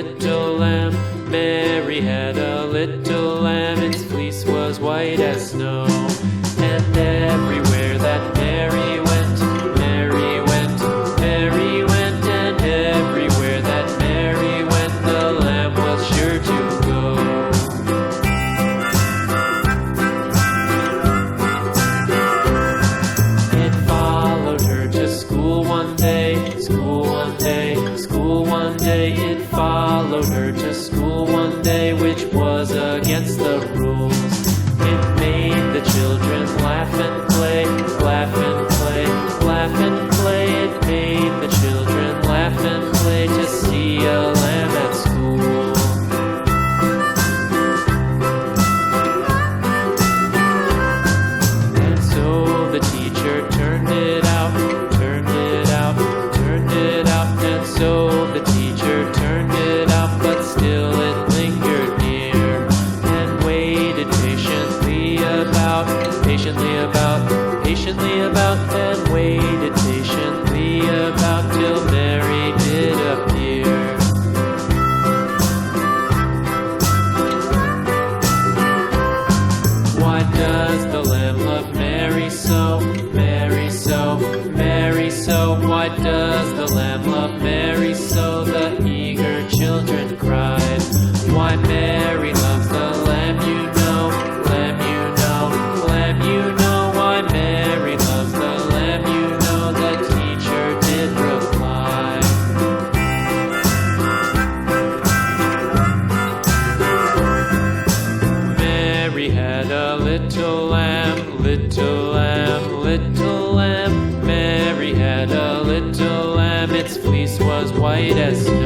little lamb. Mary had a little lamb, its fleece was white as snow. And everywhere that Mary went, Mary went, Mary went, and everywhere that Mary went, the lamb was sure to go. It followed her to school one day, school one day, school one day. It followed her to school one day, which was against the rules. It made the children laugh and play, laugh and play, laugh and play. It made the children laugh and play to see a lamb at school. And so the teacher turned it out, turned it out, turned it out. And so the teacher turned it out, but still it lingered near and waited patiently about, and waited patiently about till Mary did appear. Why does the lamb love Mary so, Mary so, Mary so? Why does the lamb love Mary so? The eager children cried. Why Mary loves the lamb, you know, lamb, you know, lamb, you know. Why Mary loves the lamb, you know, the teacher did reply. Mary had a little lamb, little lamb, little lamb. Mary had a little lamb, its fleece was white as snow.